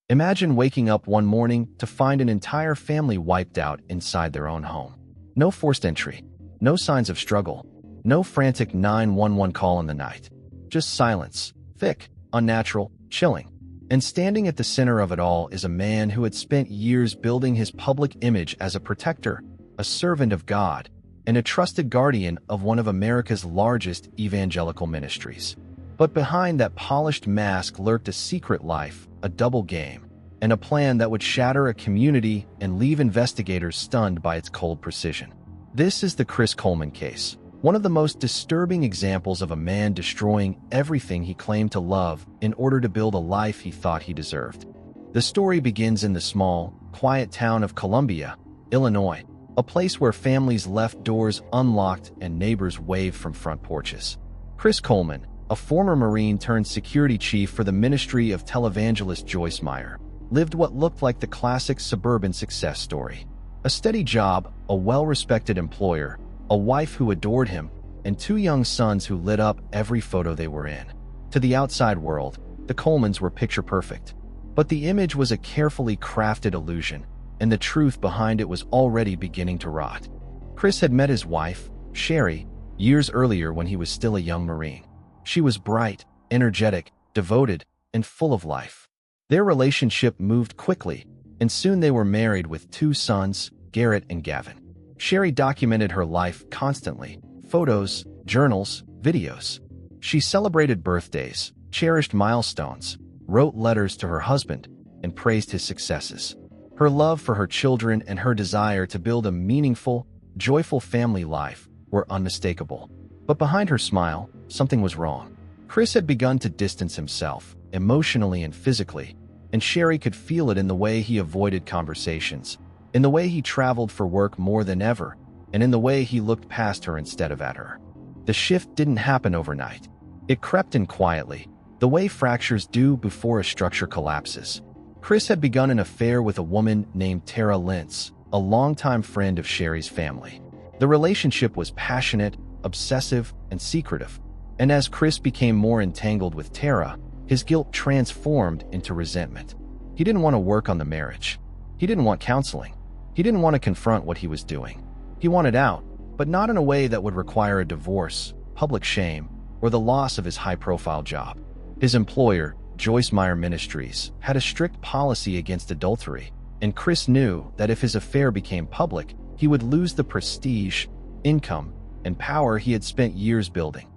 Imagine waking up one morning to find an entire family wiped out inside their own home. No forced entry, no signs of struggle, no frantic 911 call in the night. Just silence, thick, unnatural, chilling. And standing at the center of it all is a man who had spent years building his public image as a protector, a servant of God, and a trusted guardian of one of America's largest evangelical ministries. But behind that polished mask lurked a secret life, a double game, and a plan that would shatter a community and leave investigators stunned by its cold precision. This is the Chris Coleman case, one of the most disturbing examples of a man destroying everything he claimed to love in order to build a life he thought he deserved. The story begins in the small, quiet town of Columbia, Illinois, a place where families left doors unlocked and neighbors waved from front porches. Chris Coleman, a former Marine turned security chief for the ministry of televangelist Joyce Meyer, lived what looked like the classic suburban success story. A steady job, a well-respected employer, a wife who adored him, and two young sons who lit up every photo they were in. To the outside world, the Colemans were picture perfect. But the image was a carefully crafted illusion, and the truth behind it was already beginning to rot. Chris had met his wife, Sherry, years earlier when he was still a young Marine. She was bright, energetic, devoted, and full of life. Their relationship moved quickly, and soon they were married with two sons, Garrett and Gavin. Sherry documented her life constantly, photos, journals, videos. She celebrated birthdays, cherished milestones, wrote letters to her husband, and praised his successes. Her love for her children and her desire to build a meaningful, joyful family life were unmistakable. But behind her smile, something was wrong. Chris had begun to distance himself, emotionally and physically, and Sherry could feel it in the way he avoided conversations, in the way he traveled for work more than ever, and in the way he looked past her instead of at her. The shift didn't happen overnight. It crept in quietly, the way fractures do before a structure collapses. Chris had begun an affair with a woman named Tara Lintz, a longtime friend of Sherry's family. The relationship was passionate, obsessive, and secretive, and as Chris became more entangled with Tara, his guilt transformed into resentment. He didn't want to work on the marriage. He didn't want counseling. He didn't want to confront what he was doing. He wanted out, but not in a way that would require a divorce, public shame, or the loss of his high-profile job. His employer, Joyce Meyer Ministries, had a strict policy against adultery, and Chris knew that if his affair became public, he would lose the prestige, income, and power he had spent years building.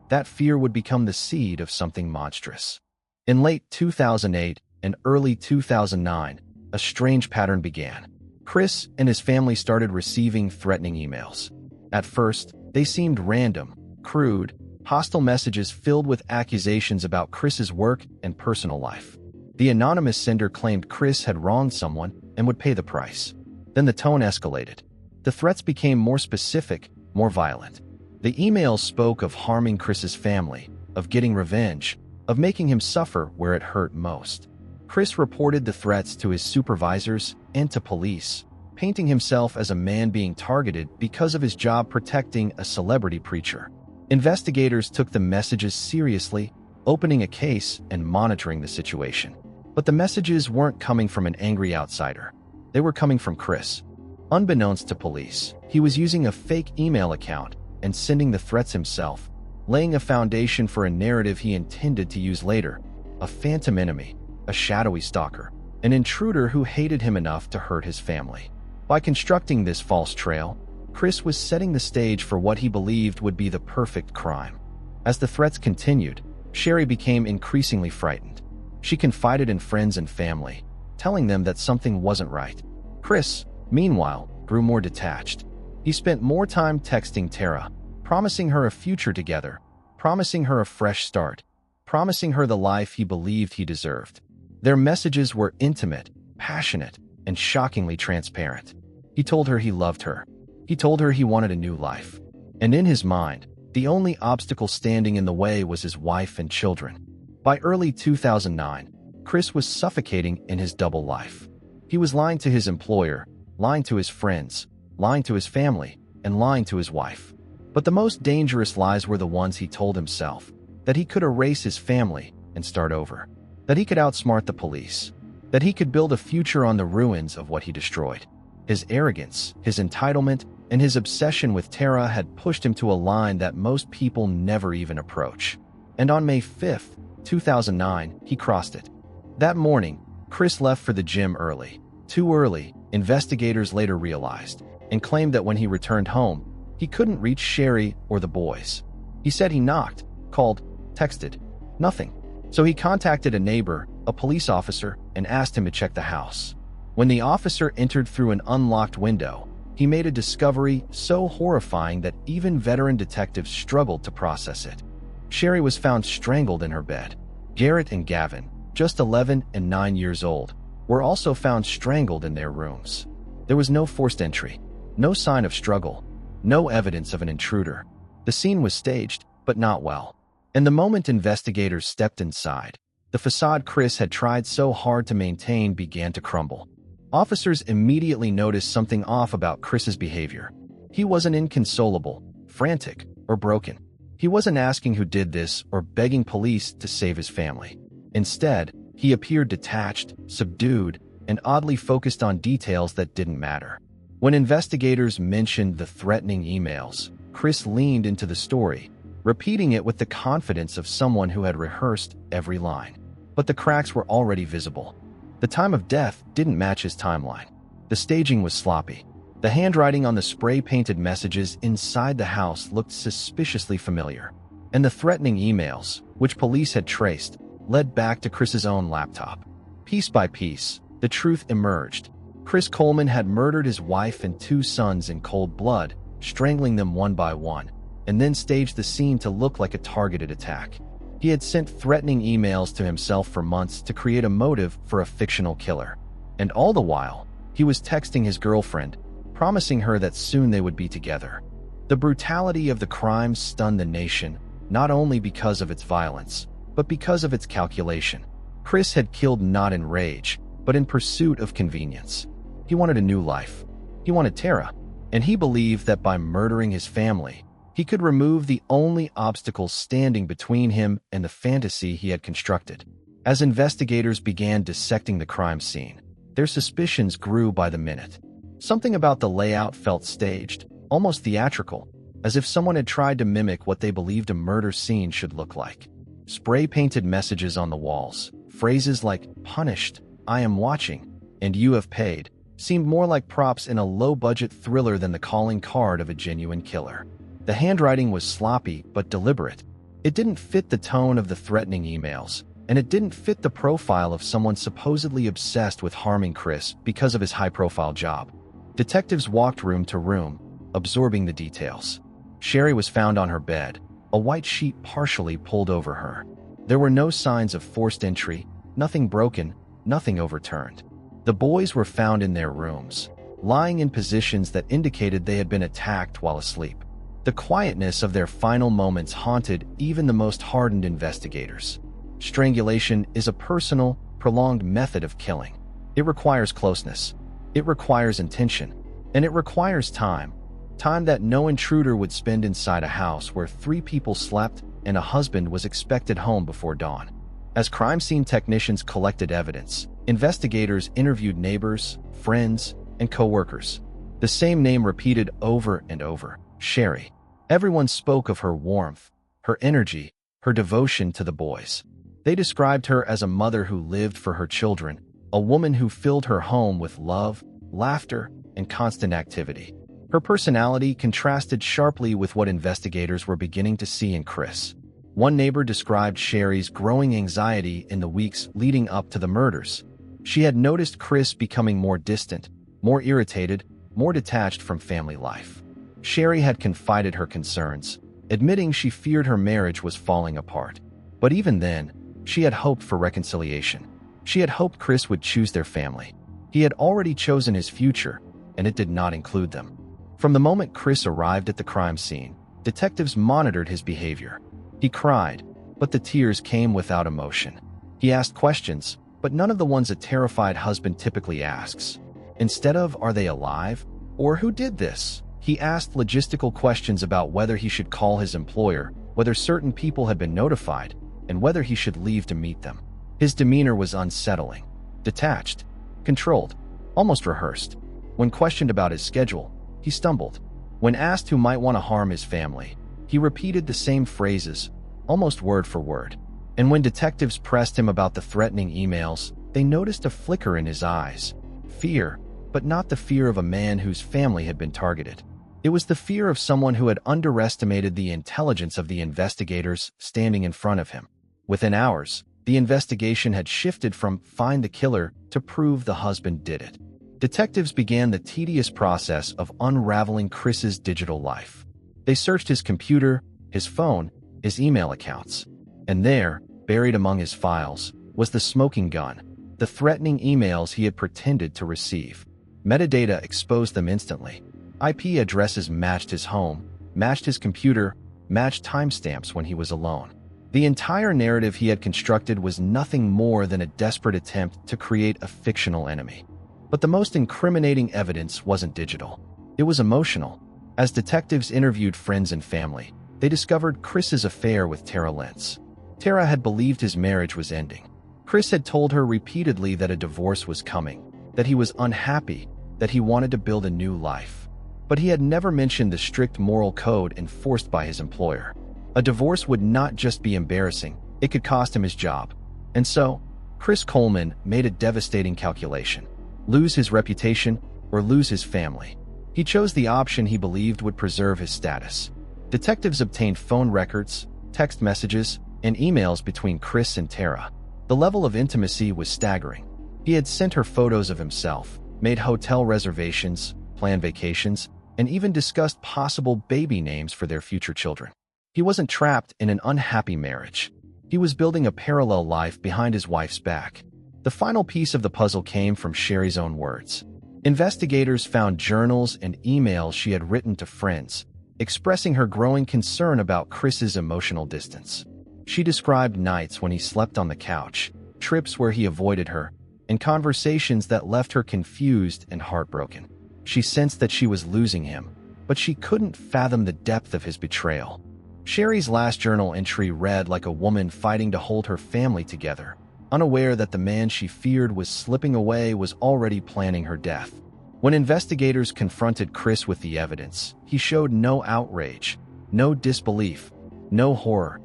That fear would become the seed of something monstrous. In late 2008 and early 2009, a strange pattern began. Chris and his family started receiving threatening emails. At first, they seemed random, crude, hostile messages filled with accusations about Chris's work and personal life. The anonymous sender claimed Chris had wronged someone and would pay the price. Then the tone escalated. The threats became more specific, more violent. The emails spoke of harming Chris's family, of getting revenge, of making him suffer where it hurt most. Chris reported the threats to his supervisors and to police, painting himself as a man being targeted because of his job protecting a celebrity preacher. Investigators took the messages seriously, opening a case and monitoring the situation. But the messages weren't coming from an angry outsider. They were coming from Chris. Unbeknownst to police, he was using a fake email account and sending the threats himself, laying a foundation for a narrative he intended to use later. A phantom enemy, a shadowy stalker, an intruder who hated him enough to hurt his family. By constructing this false trail, Chris was setting the stage for what he believed would be the perfect crime. As the threats continued, Sherry became increasingly frightened. She confided in friends and family, telling them that something wasn't right. Chris, meanwhile, grew more detached. He spent more time texting Tara, promising her a future together, promising her a fresh start, promising her the life he believed he deserved. Their messages were intimate, passionate, and shockingly transparent. He told her he loved her. He told her he wanted a new life. And in his mind, the only obstacle standing in the way was his wife and children. By early 2009, Chris was suffocating in his double life. He was lying to his employer, lying to his friends, lying to his family, and lying to his wife. But the most dangerous lies were the ones he told himself, that he could erase his family and start over, that he could outsmart the police, that he could build a future on the ruins of what he destroyed. His arrogance, his entitlement, and his obsession with Tara had pushed him to a line that most people never even approach. And on May 5th, 2009, he crossed it. That morning, Chris left for the gym early. Too early, investigators later realized, and claimed that when he returned home, he couldn't reach Sherry or the boys. He said he knocked, called, texted. Nothing. So he contacted a neighbor, a police officer, and asked him to check the house. When the officer entered through an unlocked window, he made a discovery so horrifying that even veteran detectives struggled to process it. Sherry was found strangled in her bed. Garrett and Gavin, just 11 and 9 years old, were also found strangled in their rooms. There was no forced entry, no sign of struggle, no evidence of an intruder. The scene was staged, but not well. And the moment investigators stepped inside, the facade Chris had tried so hard to maintain began to crumble. Officers immediately noticed something off about Chris's behavior. He wasn't inconsolable, frantic, or broken. He wasn't asking who did this or begging police to save his family. Instead, he appeared detached, subdued, and oddly focused on details that didn't matter. When investigators mentioned the threatening emails, Chris leaned into the story, repeating it with the confidence of someone who had rehearsed every line. But the cracks were already visible. The time of death didn't match his timeline. The staging was sloppy. The handwriting on the spray-painted messages inside the house looked suspiciously familiar. And the threatening emails, which police had traced, led back to Chris's own laptop. Piece by piece, the truth emerged. Chris Coleman had murdered his wife and 2 sons in cold blood, strangling them one by one, and then staged the scene to look like a targeted attack. He had sent threatening emails to himself for months to create a motive for a fictional killer. And all the while, he was texting his girlfriend, promising her that soon they would be together. The brutality of the crime stunned the nation, not only because of its violence, but because of its calculation. Chris had killed not in rage, but in pursuit of convenience. He wanted a new life. He wanted Tara, and he believed that by murdering his family, he could remove the only obstacle standing between him and the fantasy he had constructed. As investigators began dissecting the crime scene, their suspicions grew by the minute. Something about the layout felt staged, almost theatrical, as if someone had tried to mimic what they believed a murder scene should look like. Spray-painted messages on the walls, phrases like "punished," "I am watching," and "you have paid," seemed more like props in a low-budget thriller than the calling card of a genuine killer. The handwriting was sloppy but deliberate. It didn't fit the tone of the threatening emails, and it didn't fit the profile of someone supposedly obsessed with harming Chris because of his high-profile job. Detectives walked room to room, absorbing the details. Sherry was found on her bed, a white sheet partially pulled over her. There were no signs of forced entry, nothing broken, nothing overturned. The boys were found in their rooms, lying in positions that indicated they had been attacked while asleep. The quietness of their final moments haunted even the most hardened investigators. Strangulation is a personal, prolonged method of killing. It requires closeness. It requires intention. And it requires time. Time that no intruder would spend inside a house where 3 people slept and a husband was expected home before dawn. As crime scene technicians collected evidence, investigators interviewed neighbors, friends, and co-workers. The same name repeated over and over: Sherry. Everyone spoke of her warmth, her energy, her devotion to the boys. They described her as a mother who lived for her children, a woman who filled her home with love, laughter, and constant activity. Her personality contrasted sharply with what investigators were beginning to see in Chris. One neighbor described Sherry's growing anxiety in the weeks leading up to the murders. She had noticed Chris becoming more distant, more irritated, more detached from family life. Sherry had confided her concerns, admitting she feared her marriage was falling apart. But even then, she had hoped for reconciliation. She had hoped Chris would choose their family. He had already chosen his future, and it did not include them. From the moment Chris arrived at the crime scene, detectives monitored his behavior. He cried, but the tears came without emotion. He asked questions, but none of the ones a terrified husband typically asks. Instead of "Are they alive?" or "Who did this?" he asked logistical questions about whether he should call his employer, whether certain people had been notified, and whether he should leave to meet them. His demeanor was unsettling. detached, controlled, almost rehearsed. When questioned about his schedule, he stumbled. When asked who might want to harm his family, he repeated the same phrases, almost word for word. And when detectives pressed him about the threatening emails, they noticed a flicker in his eyes. Fear, but not the fear of a man whose family had been targeted. It was the fear of someone who had underestimated the intelligence of the investigators standing in front of him. Within hours, the investigation had shifted from find the killer to prove the husband did it. Detectives began the tedious process of unraveling Chris's digital life. They searched his computer, his phone, his email accounts. And there, buried among his files, was the smoking gun, the threatening emails he had pretended to receive. Metadata exposed them instantly. IP addresses matched his home, matched his computer, matched timestamps when he was alone. The entire narrative he had constructed was nothing more than a desperate attempt to create a fictional enemy. But the most incriminating evidence wasn't digital. It was emotional. As detectives interviewed friends and family, they discovered Chris's affair with Tara Lentz. Tara had believed his marriage was ending. Chris had told her repeatedly that a divorce was coming, that he was unhappy, that he wanted to build a new life. But he had never mentioned the strict moral code enforced by his employer. A divorce would not just be embarrassing, it could cost him his job. And so, Chris Coleman made a devastating calculation: lose his reputation or lose his family. He chose the option he believed would preserve his status. Detectives obtained phone records, text messages, and emails between Chris and Tara. The level of intimacy was staggering. He had sent her photos of himself, made hotel reservations, planned vacations, and even discussed possible baby names for their future children. He wasn't trapped in an unhappy marriage. He was building a parallel life behind his wife's back. The final piece of the puzzle came from Sherry's own words. Investigators found journals and emails she had written to friends, expressing her growing concern about Chris's emotional distance. She described nights when he slept on the couch, trips where he avoided her, and conversations that left her confused and heartbroken. She sensed that she was losing him, but she couldn't fathom the depth of his betrayal. Sherry's last journal entry read like a woman fighting to hold her family together, unaware that the man she feared was slipping away was already planning her death. When investigators confronted Chris with the evidence, he showed no outrage, no disbelief, no horror,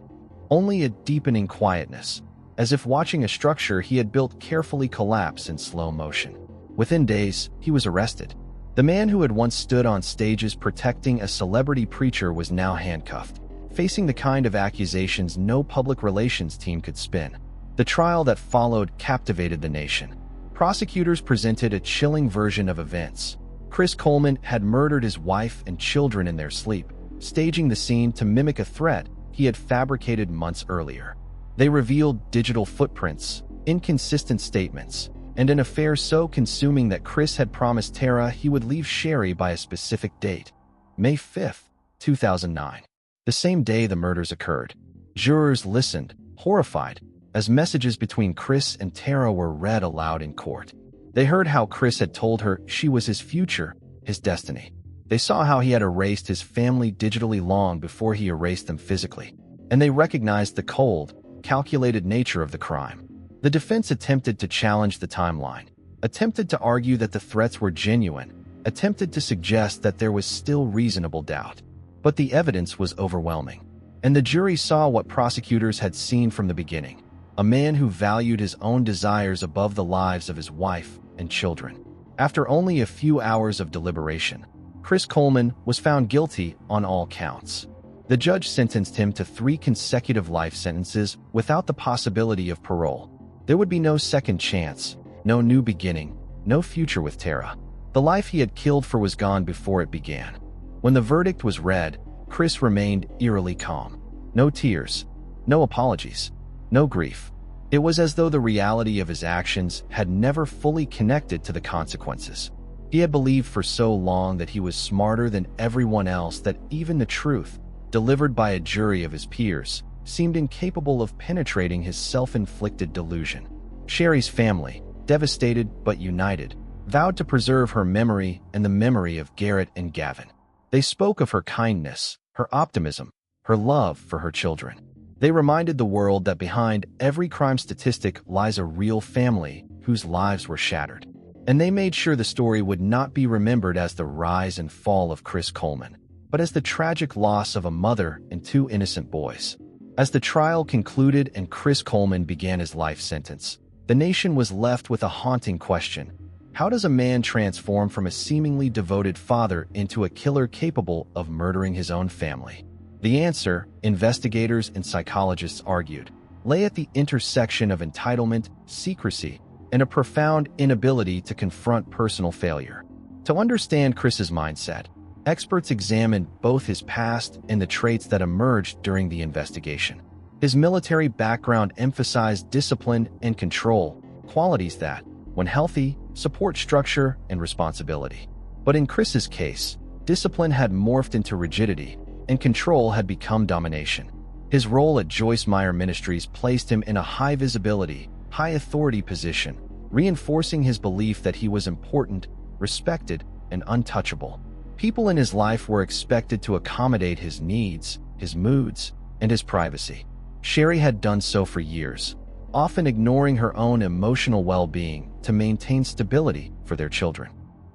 only a deepening quietness, as if watching a structure he had built carefully collapse in slow motion. Within days, he was arrested. The man who had once stood on stages protecting a celebrity preacher was now handcuffed, facing the kind of accusations no public relations team could spin. The trial that followed captivated the nation. Prosecutors presented a chilling version of events. Chris Coleman had murdered his wife and children in their sleep, staging the scene to mimic a threat he had fabricated months earlier. They revealed digital footprints, inconsistent statements, and an affair so consuming that Chris had promised Tara he would leave Sherry by a specific date, May 5, 2009. The same day the murders occurred. Jurors listened, horrified, as messages between Chris and Tara were read aloud in court. They heard how Chris had told her she was his future, his destiny. They saw how he had erased his family digitally long before he erased them physically. And they recognized the cold, calculated nature of the crime. The defense attempted to challenge the timeline, attempted to argue that the threats were genuine, attempted to suggest that there was still reasonable doubt. But the evidence was overwhelming. And the jury saw what prosecutors had seen from the beginning: a man who valued his own desires above the lives of his wife and children. After only a few hours of deliberation, Chris Coleman was found guilty on all counts. The judge sentenced him to 3 consecutive life sentences without the possibility of parole. There would be no second chance, no new beginning, no future with Tara. The life he had killed for was gone before it began. When the verdict was read, Chris remained eerily calm. No tears, no apologies, no grief. It was as though the reality of his actions had never fully connected to the consequences. He had believed for so long that he was smarter than everyone else that even the truth, delivered by a jury of his peers, seemed incapable of penetrating his self-inflicted delusion. Sherry's family, devastated but united, vowed to preserve her memory and the memory of Garrett and Gavin. They spoke of her kindness, her optimism, her love for her children. They reminded the world that behind every crime statistic lies a real family whose lives were shattered. And they made sure the story would not be remembered as the rise and fall of Chris Coleman, but as the tragic loss of a mother and two innocent boys. As the trial concluded and Chris Coleman began his life sentence, the nation was left with a haunting question. How does a man transform from a seemingly devoted father into a killer capable of murdering his own family? The answer, investigators and psychologists argued, lay at the intersection of entitlement, secrecy, and a profound inability to confront personal failure. To understand Chris's mindset, experts examined both his past and the traits that emerged during the investigation. His military background emphasized discipline and control, qualities that, when healthy, support structure and responsibility. But in Chris's case, discipline had morphed into rigidity, and control had become domination. His role at Joyce Meyer Ministries placed him in a high-visibility, high-authority position, reinforcing his belief that he was important, respected, and untouchable. People in his life were expected to accommodate his needs, his moods, and his privacy. Sherry had done so for years, often ignoring her own emotional well-being to maintain stability for their children.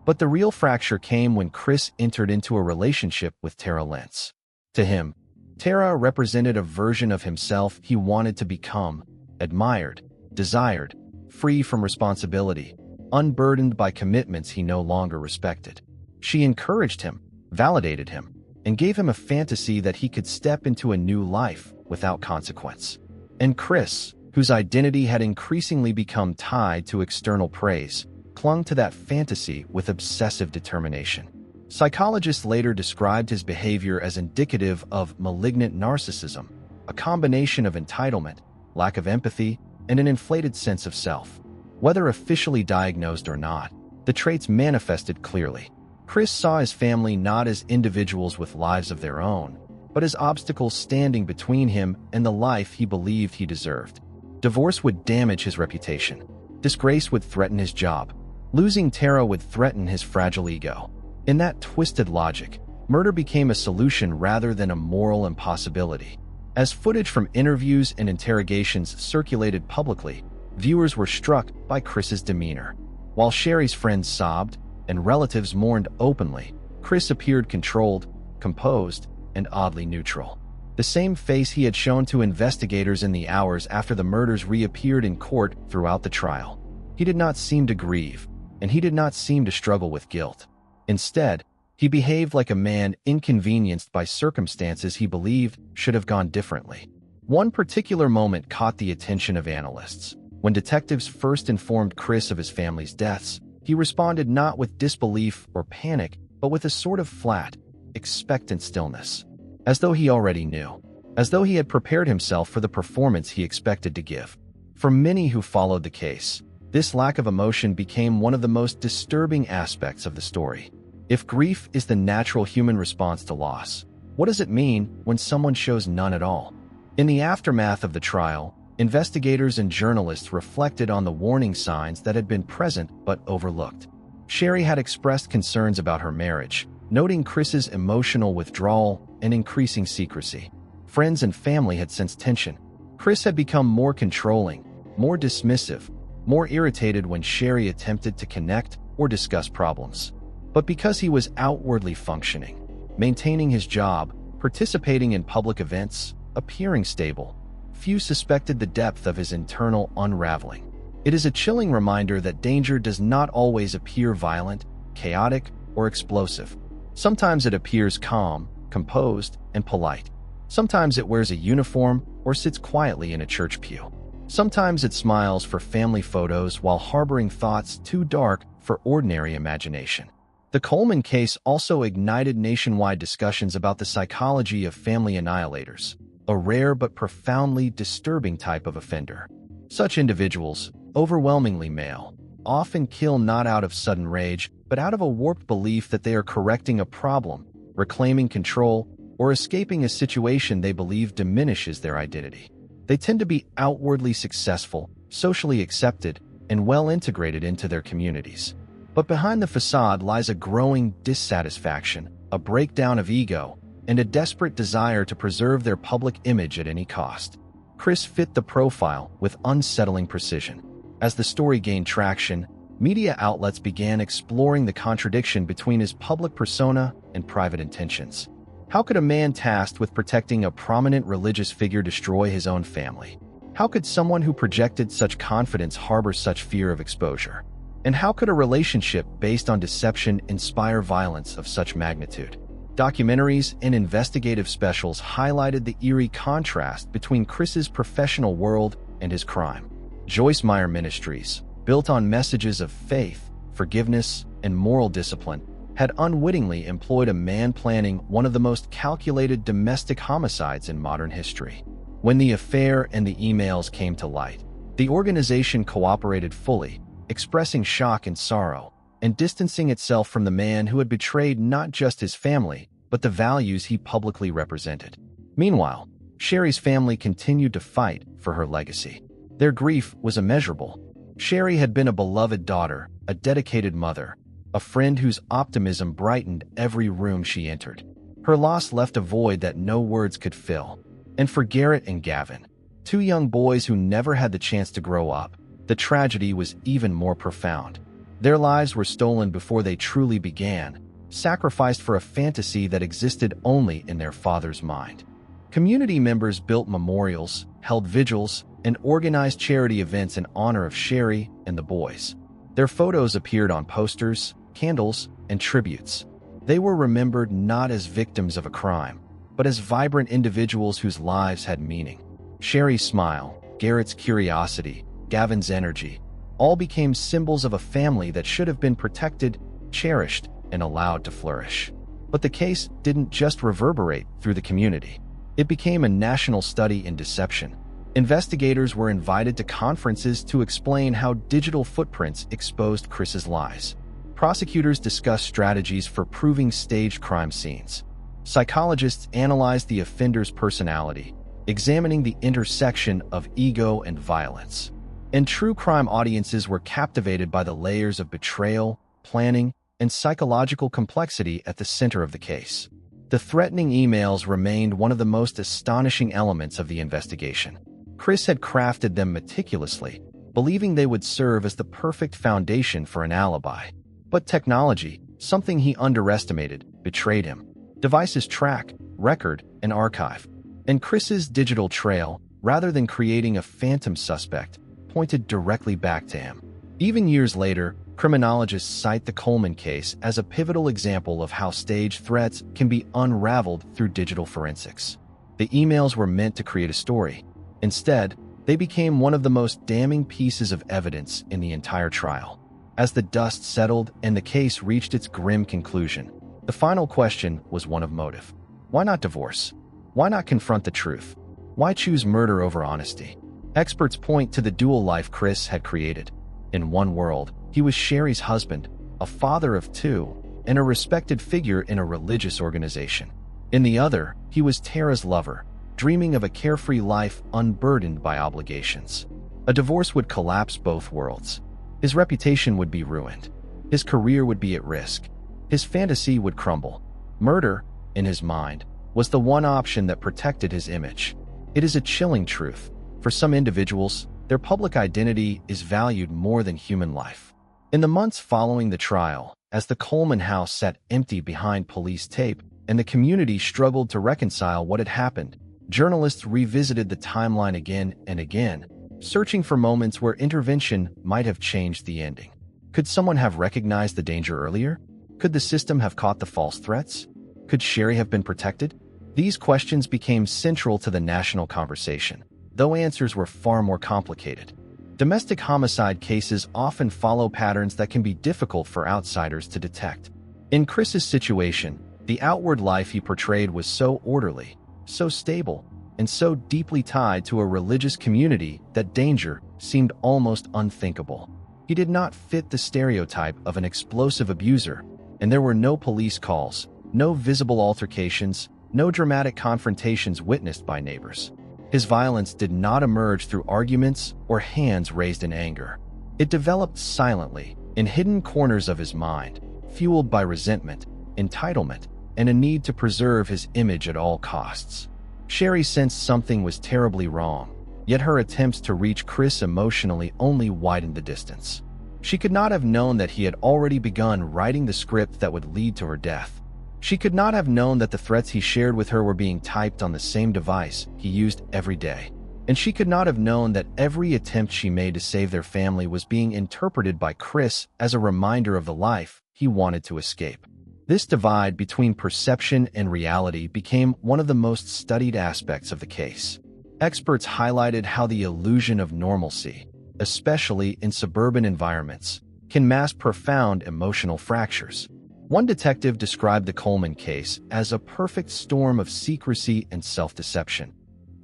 But the real fracture came when Chris entered into a relationship with Tara Lentz. To him, Tara represented a version of himself he wanted to become, admired, desired, free from responsibility, unburdened by commitments he no longer respected. She encouraged him, validated him, and gave him a fantasy that he could step into a new life without consequence. And Chris, whose identity had increasingly become tied to external praise, clung to that fantasy with obsessive determination. Psychologists later described his behavior as indicative of malignant narcissism, a combination of entitlement, lack of empathy, and an inflated sense of self. Whether officially diagnosed or not, the traits manifested clearly. Chris saw his family not as individuals with lives of their own, but as obstacles standing between him and the life he believed he deserved. Divorce would damage his reputation. Disgrace would threaten his job. Losing Tara would threaten his fragile ego. In that twisted logic, murder became a solution rather than a moral impossibility. As footage from interviews and interrogations circulated publicly, viewers were struck by Chris's demeanor. While Sherry's friends sobbed and relatives mourned openly, Chris appeared controlled, composed, and oddly neutral. The same face he had shown to investigators in the hours after the murders reappeared in court throughout the trial. He did not seem to grieve, and he did not seem to struggle with guilt. Instead, he behaved like a man inconvenienced by circumstances he believed should have gone differently. One particular moment caught the attention of analysts. When detectives first informed Chris of his family's deaths, he responded not with disbelief or panic, but with a sort of flat, expectant stillness. As though he already knew. As though he had prepared himself for the performance he expected to give. For many who followed the case, this lack of emotion became one of the most disturbing aspects of the story. If grief is the natural human response to loss, what does it mean when someone shows none at all? In the aftermath of the trial, investigators and journalists reflected on the warning signs that had been present but overlooked. Sherry had expressed concerns about her marriage, noting Chris's emotional withdrawal and increasing secrecy. Friends and family had sensed tension. Chris had become more controlling, more dismissive, more irritated when Sherry attempted to connect or discuss problems. But because he was outwardly functioning, maintaining his job, participating in public events, appearing stable, few suspected the depth of his internal unraveling. It is a chilling reminder that danger does not always appear violent, chaotic, or explosive. Sometimes it appears calm, composed, and polite. Sometimes it wears a uniform or sits quietly in a church pew. Sometimes it smiles for family photos while harboring thoughts too dark for ordinary imagination. The Coleman case also ignited nationwide discussions about the psychology of family annihilators, a rare but profoundly disturbing type of offender. Such individuals, overwhelmingly male, often kill not out of sudden rage, but out of a warped belief that they are correcting a problem, reclaiming control, or escaping a situation they believe diminishes their identity. They tend to be outwardly successful, socially accepted, and well integrated into their communities. But behind the facade lies a growing dissatisfaction, a breakdown of ego, and a desperate desire to preserve their public image at any cost. Chris fit the profile with unsettling precision. As the story gained traction, media outlets began exploring the contradiction between his public persona and private intentions. How could a man tasked with protecting a prominent religious figure destroy his own family? How could someone who projected such confidence harbor such fear of exposure? And how could a relationship based on deception inspire violence of such magnitude? Documentaries and investigative specials highlighted the eerie contrast between Chris's professional world and his crime. Joyce Meyer Ministries, built on messages of faith, forgiveness, and moral discipline, had unwittingly employed a man planning one of the most calculated domestic homicides in modern history. When the affair and the emails came to light, the organization cooperated fully, expressing shock and sorrow, and distancing itself from the man who had betrayed not just his family, but the values he publicly represented. Meanwhile, Sherry's family continued to fight for her legacy. Their grief was immeasurable. Sherry had been a beloved daughter, a dedicated mother, a friend whose optimism brightened every room she entered. Her loss left a void that no words could fill. And for Garrett and Gavin, two young boys who never had the chance to grow up, the tragedy was even more profound. Their lives were stolen before they truly began, sacrificed for a fantasy that existed only in their father's mind. Community members built memorials, held vigils, and organized charity events in honor of Sherry and the boys. Their photos appeared on posters, candles, and tributes. They were remembered not as victims of a crime, but as vibrant individuals whose lives had meaning. Sherry's smile, Garrett's curiosity, Gavin's energy, all became symbols of a family that should have been protected, cherished, and allowed to flourish. But the case didn't just reverberate through the community. It became a national study in deception. Investigators were invited to conferences to explain how digital footprints exposed Chris's lies. Prosecutors discussed strategies for proving staged crime scenes. Psychologists analyzed the offender's personality, examining the intersection of ego and violence. And true crime audiences were captivated by the layers of betrayal, planning, and psychological complexity at the center of the case. The threatening emails remained one of the most astonishing elements of the investigation. Chris had crafted them meticulously, believing they would serve as the perfect foundation for an alibi. But technology, something he underestimated, betrayed him. Devices track, record, and archive. And Chris's digital trail, rather than creating a phantom suspect, pointed directly back to him. Even years later, criminologists cite the Coleman case as a pivotal example of how staged threats can be unraveled through digital forensics. The emails were meant to create a story. Instead, they became one of the most damning pieces of evidence in the entire trial. As the dust settled and the case reached its grim conclusion, the final question was one of motive. Why not divorce? Why not confront the truth? Why choose murder over honesty? Experts point to the dual life Chris had created. In one world, he was Sherry's husband, a father of two, and a respected figure in a religious organization. In the other, he was Tara's lover, dreaming of a carefree life unburdened by obligations. A divorce would collapse both worlds. His reputation would be ruined. His career would be at risk. His fantasy would crumble. Murder, in his mind, was the one option that protected his image. It is a chilling truth. For some individuals, their public identity is valued more than human life. In the months following the trial, as the Coleman house sat empty behind police tape and the community struggled to reconcile what had happened, journalists revisited the timeline again and again, searching for moments where intervention might have changed the ending. Could someone have recognized the danger earlier? Could the system have caught the false threats? Could Sherry have been protected? These questions became central to the national conversation, though answers were far more complicated. Domestic homicide cases often follow patterns that can be difficult for outsiders to detect. In Chris's situation, the outward life he portrayed was so orderly, so stable, and so deeply tied to a religious community that danger seemed almost unthinkable. He did not fit the stereotype of an explosive abuser, and there were no police calls, no visible altercations, no dramatic confrontations witnessed by neighbors. His violence did not emerge through arguments or hands raised in anger. It developed silently, in hidden corners of his mind, fueled by resentment, entitlement, and a need to preserve his image at all costs. Sherry sensed something was terribly wrong. Yet her attempts to reach Chris emotionally only widened the distance. She could not have known that he had already begun writing the script that would lead to her death. She could not have known that the threats he shared with her were being typed on the same device he used every day. And she could not have known that every attempt she made to save their family was being interpreted by Chris as a reminder of the life he wanted to escape. This divide between perception and reality became one of the most studied aspects of the case. Experts highlighted how the illusion of normalcy, especially in suburban environments, can mask profound emotional fractures. One detective described the Coleman case as a perfect storm of secrecy and self-deception,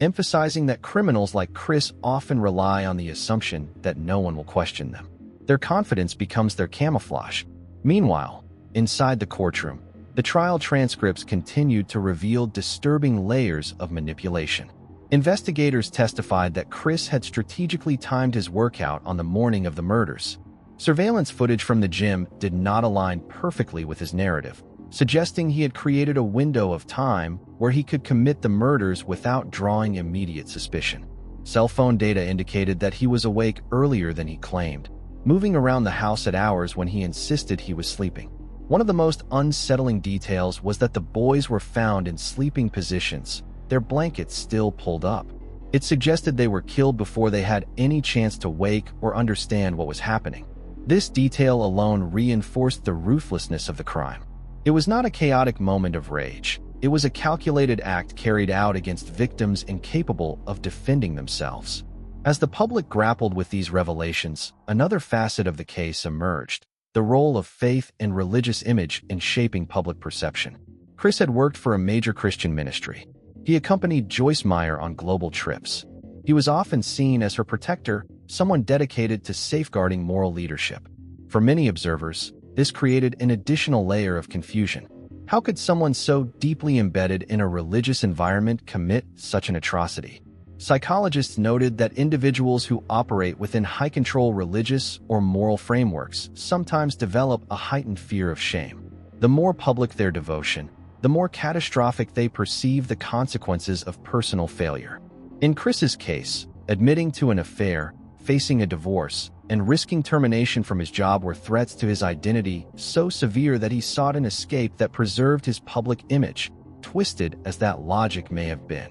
emphasizing that criminals like Chris often rely on the assumption that no one will question them. Their confidence becomes their camouflage. Meanwhile, inside the courtroom, the trial transcripts continued to reveal disturbing layers of manipulation. Investigators testified that Chris had strategically timed his workout on the morning of the murders. Surveillance footage from the gym did not align perfectly with his narrative, suggesting he had created a window of time where he could commit the murders without drawing immediate suspicion. Cell phone data indicated that he was awake earlier than he claimed, moving around the house at hours when he insisted he was sleeping. One of the most unsettling details was that the boys were found in sleeping positions, their blankets still pulled up. It suggested they were killed before they had any chance to wake or understand what was happening. This detail alone reinforced the ruthlessness of the crime. It was not a chaotic moment of rage. It was a calculated act carried out against victims incapable of defending themselves. As the public grappled with these revelations, another facet of the case emerged: the role of faith and religious image in shaping public perception. Chris had worked for a major Christian ministry. He accompanied Joyce Meyer on global trips. He was often seen as her protector, someone dedicated to safeguarding moral leadership. For many observers, this created an additional layer of confusion. How could someone so deeply embedded in a religious environment commit such an atrocity? Psychologists noted that individuals who operate within high-control religious or moral frameworks sometimes develop a heightened fear of shame. The more public their devotion, the more catastrophic they perceive the consequences of personal failure. In Chris's case, admitting to an affair, facing a divorce, and risking termination from his job were threats to his identity so severe that he sought an escape that preserved his public image, twisted as that logic may have been.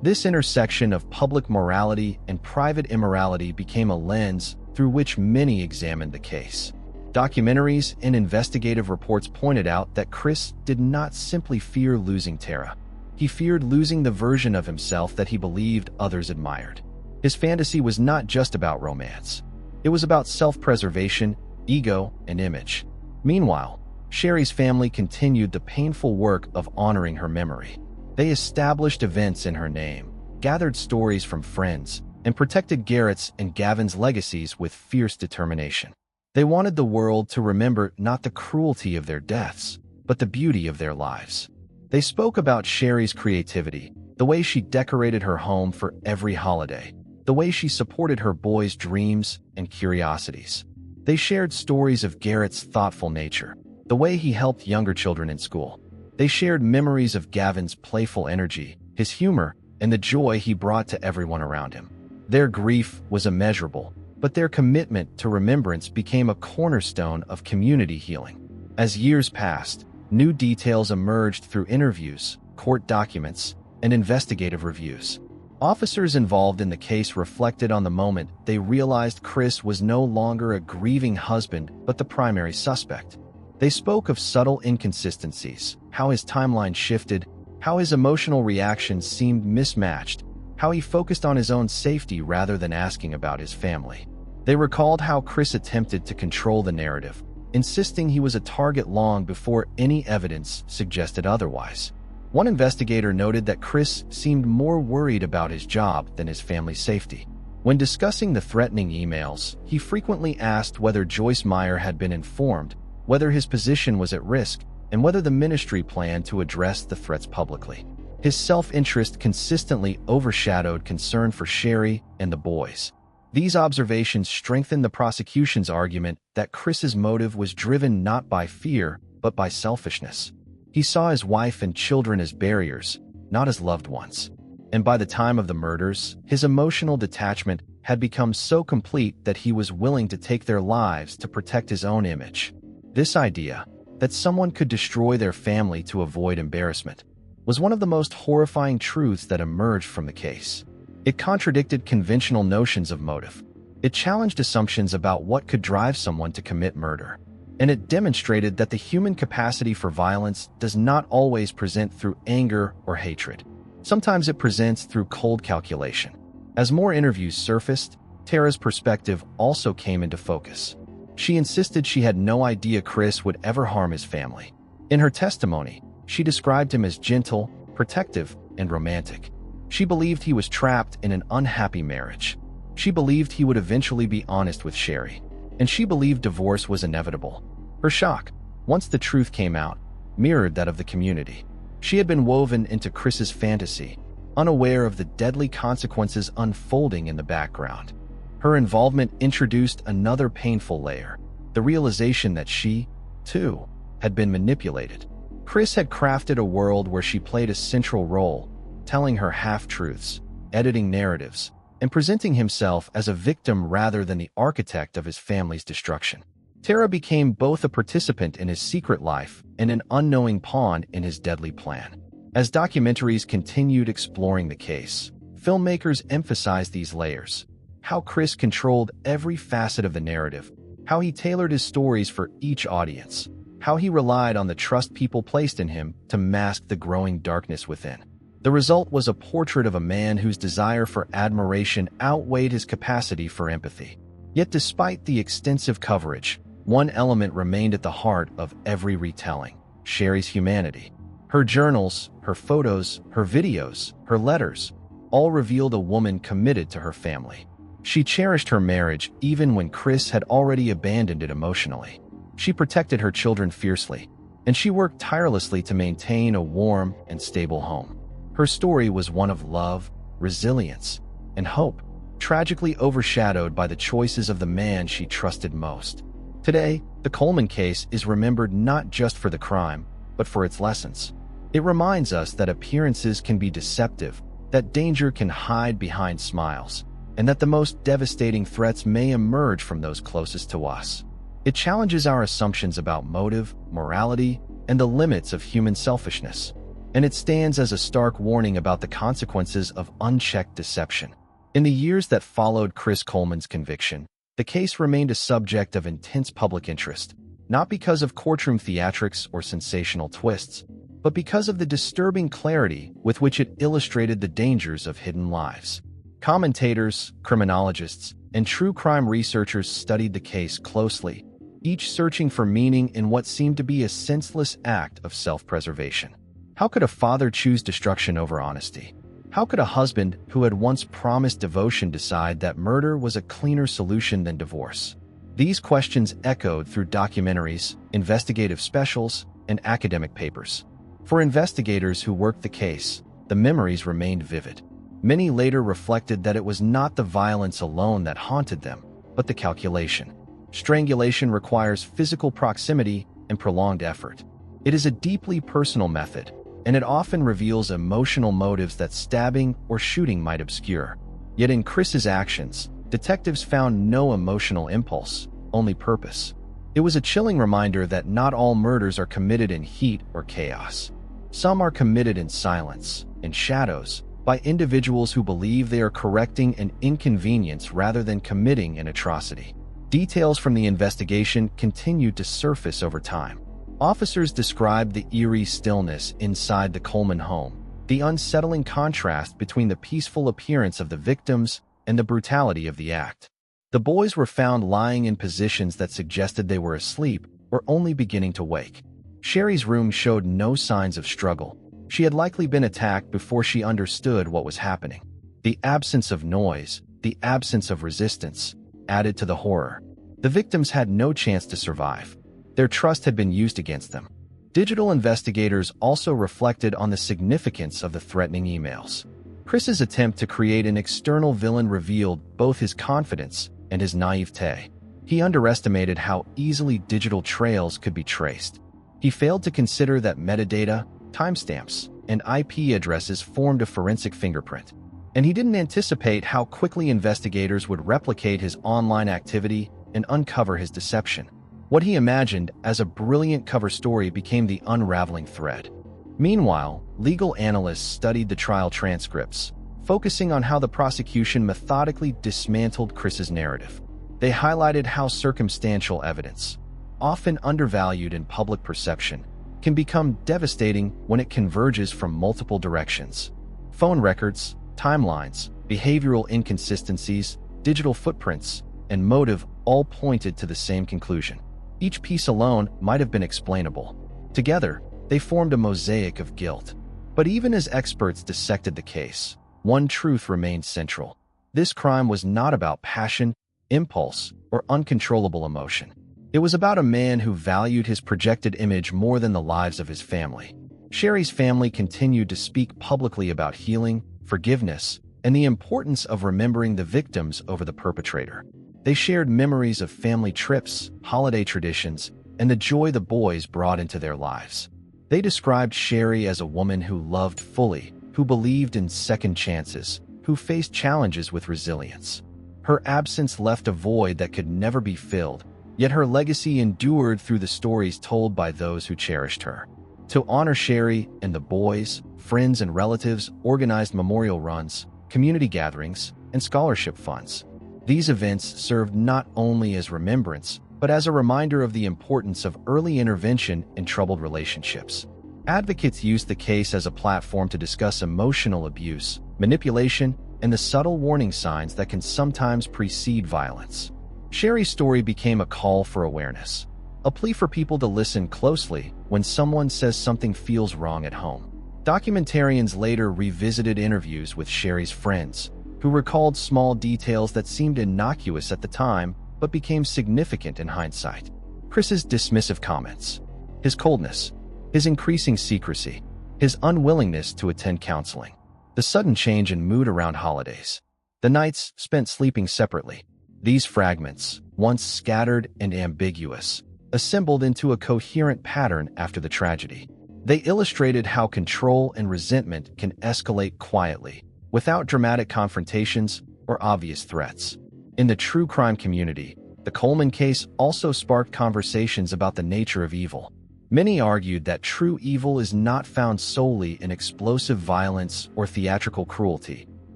This intersection of public morality and private immorality became a lens through which many examined the case. Documentaries and investigative reports pointed out that Chris did not simply fear losing Tara. He feared losing the version of himself that he believed others admired. His fantasy was not just about romance. It was about self-preservation, ego, and image. Meanwhile, Sherry's family continued the painful work of honoring her memory. They established events in her name, gathered stories from friends, and protected Garrett's and Gavin's legacies with fierce determination. They wanted the world to remember not the cruelty of their deaths, but the beauty of their lives. They spoke about Sherry's creativity, the way she decorated her home for every holiday, the way she supported her boys' dreams and curiosities. They shared stories of Garrett's thoughtful nature, the way he helped younger children in school. They shared memories of Gavin's playful energy, his humor, and the joy he brought to everyone around him. Their grief was immeasurable, but their commitment to remembrance became a cornerstone of community healing. As years passed, new details emerged through interviews, court documents, and investigative reviews. Officers involved in the case reflected on the moment they realized Chris was no longer a grieving husband but the primary suspect. They spoke of subtle inconsistencies, how his timeline shifted, how his emotional reactions seemed mismatched, how he focused on his own safety rather than asking about his family. They recalled how Chris attempted to control the narrative, insisting he was a target long before any evidence suggested otherwise. One investigator noted that Chris seemed more worried about his job than his family's safety. When discussing the threatening emails, he frequently asked whether Joyce Meyer had been informed, whether his position was at risk, and whether the ministry planned to address the threats publicly. His self-interest consistently overshadowed concern for Sherry and the boys. These observations strengthened the prosecution's argument that Chris's motive was driven not by fear, but by selfishness. He saw his wife and children as barriers, not as loved ones. and by the time of the murders, his emotional detachment had become so complete that he was willing to take their lives to protect his own image. This idea, that someone could destroy their family to avoid embarrassment, was one of the most horrifying truths that emerged from the case. It contradicted conventional notions of motive. It challenged assumptions about what could drive someone to commit murder. And it demonstrated that the human capacity for violence does not always present through anger or hatred. Sometimes it presents through cold calculation. As more interviews surfaced, Tara's perspective also came into focus. She insisted she had no idea Chris would ever harm his family. In her testimony, she described him as gentle, protective, and romantic. She believed he was trapped in an unhappy marriage. She believed he would eventually be honest with Sherry. And she believed divorce was inevitable. Her shock, once the truth came out, mirrored that of the community. She had been woven into Chris's fantasy, unaware of the deadly consequences unfolding in the background. Her involvement introduced another painful layer, the realization that she, too, had been manipulated. Chris had crafted a world where she played a central role, telling her half-truths, editing narratives, and presenting himself as a victim rather than the architect of his family's destruction. Tara became both a participant in his secret life and an unknowing pawn in his deadly plan. As documentaries continued exploring the case, filmmakers emphasized these layers: how Chris controlled every facet of the narrative, how he tailored his stories for each audience, how he relied on the trust people placed in him to mask the growing darkness within. The result was a portrait of a man whose desire for admiration outweighed his capacity for empathy. Yet despite the extensive coverage, one element remained at the heart of every retelling: Sherry's humanity. Her journals, her photos, her videos, her letters, all revealed a woman committed to her family. She cherished her marriage even when Chris had already abandoned it emotionally. She protected her children fiercely, and she worked tirelessly to maintain a warm and stable home. Her story was one of love, resilience, and hope, tragically overshadowed by the choices of the man she trusted most. Today, the Coleman case is remembered not just for the crime, but for its lessons. It reminds us that appearances can be deceptive, that danger can hide behind smiles, and that the most devastating threats may emerge from those closest to us. It challenges our assumptions about motive, morality, and the limits of human selfishness. And it stands as a stark warning about the consequences of unchecked deception. In the years that followed Chris Coleman's conviction, the case remained a subject of intense public interest, not because of courtroom theatrics or sensational twists, but because of the disturbing clarity with which it illustrated the dangers of hidden lives. Commentators, criminologists, and true crime researchers studied the case closely, each searching for meaning in what seemed to be a senseless act of self-preservation. How could a father choose destruction over honesty? How could a husband who had once promised devotion decide that murder was a cleaner solution than divorce? These questions echoed through documentaries, investigative specials, and academic papers. For investigators who worked the case, the memories remained vivid. Many later reflected that it was not the violence alone that haunted them, but the calculation. Strangulation requires physical proximity and prolonged effort. It is a deeply personal method, and it often reveals emotional motives that stabbing or shooting might obscure. Yet in Chris's actions, detectives found no emotional impulse, only purpose. It was a chilling reminder that not all murders are committed in heat or chaos. Some are committed in silence, in shadows, by individuals who believe they are correcting an inconvenience rather than committing an atrocity. Details from the investigation continued to surface over time. Officers described the eerie stillness inside the Coleman home, the unsettling contrast between the peaceful appearance of the victims and the brutality of the act. The boys were found lying in positions that suggested they were asleep or only beginning to wake. Sherry's room showed no signs of struggle. She had likely been attacked before she understood what was happening. The absence of noise, the absence of resistance, added to the horror. The victims had no chance to survive. Their trust had been used against them. Digital investigators also reflected on the significance of the threatening emails. Chris's attempt to create an external villain revealed both his confidence and his naivete. He underestimated how easily digital trails could be traced. He failed to consider that metadata, timestamps, and IP addresses formed a forensic fingerprint. And he didn't anticipate how quickly investigators would replicate his online activity and uncover his deception. What he imagined as a brilliant cover story became the unraveling thread. Meanwhile, legal analysts studied the trial transcripts, focusing on how the prosecution methodically dismantled Chris's narrative. They highlighted how circumstantial evidence, often undervalued in public perception, can become devastating when it converges from multiple directions. Phone records, timelines, behavioral inconsistencies, digital footprints, and motive all pointed to the same conclusion. Each piece alone might have been explainable. Together, they formed a mosaic of guilt. But even as experts dissected the case, one truth remained central. This crime was not about passion, impulse, or uncontrollable emotion. It was about a man who valued his projected image more than the lives of his family. Sherry's family continued to speak publicly about healing, forgiveness, and the importance of remembering the victims over the perpetrator. They shared memories of family trips, holiday traditions, and the joy the boys brought into their lives. They described Sherry as a woman who loved fully, who believed in second chances, who faced challenges with resilience. Her absence left a void that could never be filled, yet her legacy endured through the stories told by those who cherished her. To honor Sherry and the boys, friends and relatives organized memorial runs, community gatherings, and scholarship funds. These events served not only as remembrance, but as a reminder of the importance of early intervention in troubled relationships. Advocates used the case as a platform to discuss emotional abuse, manipulation, and the subtle warning signs that can sometimes precede violence. Sherry's story became a call for awareness, a plea for people to listen closely when someone says something feels wrong at home. Documentarians later revisited interviews with Sherry's friends, who recalled small details that seemed innocuous at the time but became significant in hindsight. Chris's dismissive comments, his coldness, his increasing secrecy, his unwillingness to attend counseling, the sudden change in mood around holidays, the nights spent sleeping separately. These fragments, once scattered and ambiguous, assembled into a coherent pattern after the tragedy. They illustrated how control and resentment can escalate quietly, without dramatic confrontations or obvious threats. In the true crime community, the Coleman case also sparked conversations about the nature of evil. Many argued that true evil is not found solely in explosive violence or theatrical cruelty,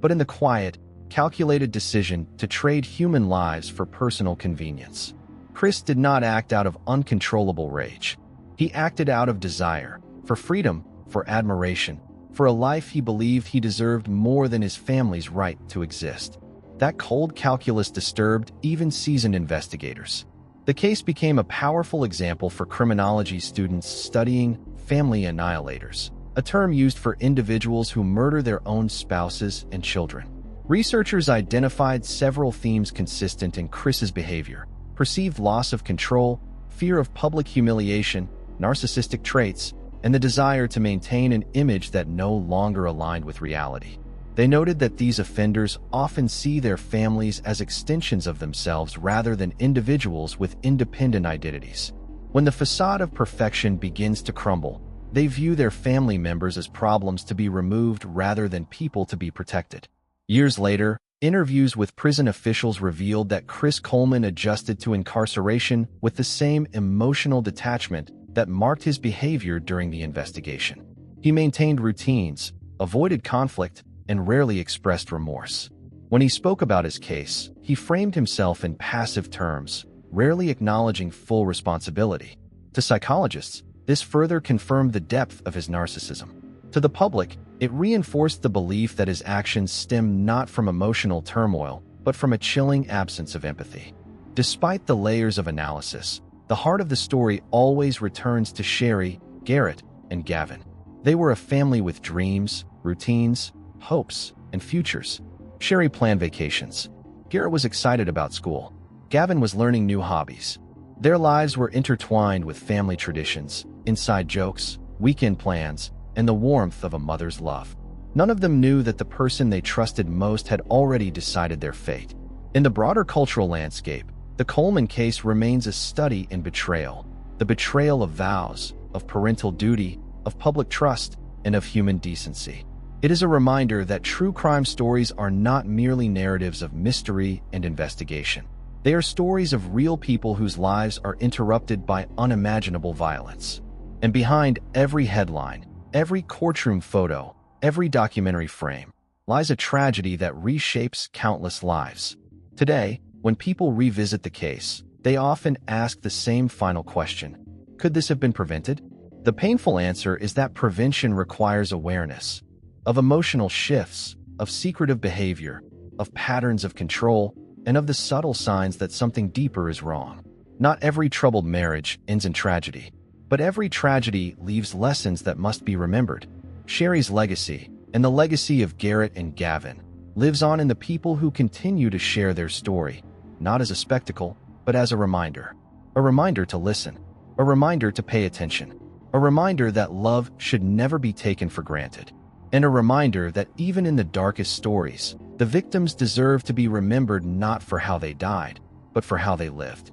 but in the quiet, calculated decision to trade human lives for personal convenience. Chris did not act out of uncontrollable rage. He acted out of desire, for freedom, for admiration, for a life he believed he deserved more than his family's right to exist. That cold calculus disturbed even seasoned investigators. The case became a powerful example for criminology students studying family annihilators, a term used for individuals who murder their own spouses and children. Researchers identified several themes consistent in Chris's behavior: perceived loss of control, fear of public humiliation, narcissistic traits, and the desire to maintain an image that no longer aligned with reality. They noted that these offenders often see their families as extensions of themselves rather than individuals with independent identities. When the facade of perfection begins to crumble, they view their family members as problems to be removed rather than people to be protected. Years later, interviews with prison officials revealed that Chris Coleman adjusted to incarceration with the same emotional detachment that marked his behavior during the investigation. He maintained routines, avoided conflict, and rarely expressed remorse. When he spoke about his case, he framed himself in passive terms, rarely acknowledging full responsibility. To psychologists, this further confirmed the depth of his narcissism. To the public, it reinforced the belief that his actions stemmed not from emotional turmoil, but from a chilling absence of empathy. Despite the layers of analysis, the heart of the story always returns to Sherry, Garrett, and Gavin. They were a family with dreams, routines, hopes, and futures. Sherry planned vacations. Garrett was excited about school. Gavin was learning new hobbies. Their lives were intertwined with family traditions, inside jokes, weekend plans, and the warmth of a mother's love. None of them knew that the person they trusted most had already decided their fate. In the broader cultural landscape, the Coleman case remains a study in betrayal. The betrayal of vows, of parental duty, of public trust, and of human decency. It is a reminder that true crime stories are not merely narratives of mystery and investigation. They are stories of real people whose lives are interrupted by unimaginable violence. And behind every headline, every courtroom photo, every documentary frame, lies a tragedy that reshapes countless lives. Today, when people revisit the case, they often ask the same final question: could this have been prevented? The painful answer is that prevention requires awareness of emotional shifts, of secretive behavior, of patterns of control, and of the subtle signs that something deeper is wrong. Not every troubled marriage ends in tragedy, but every tragedy leaves lessons that must be remembered. Sherry's legacy, and the legacy of Garrett and Gavin, lives on in the people who continue to share their story, not as a spectacle, but as a reminder. A reminder to listen, a reminder to pay attention, a reminder that love should never be taken for granted, and a reminder that even in the darkest stories, the victims deserve to be remembered not for how they died, but for how they lived.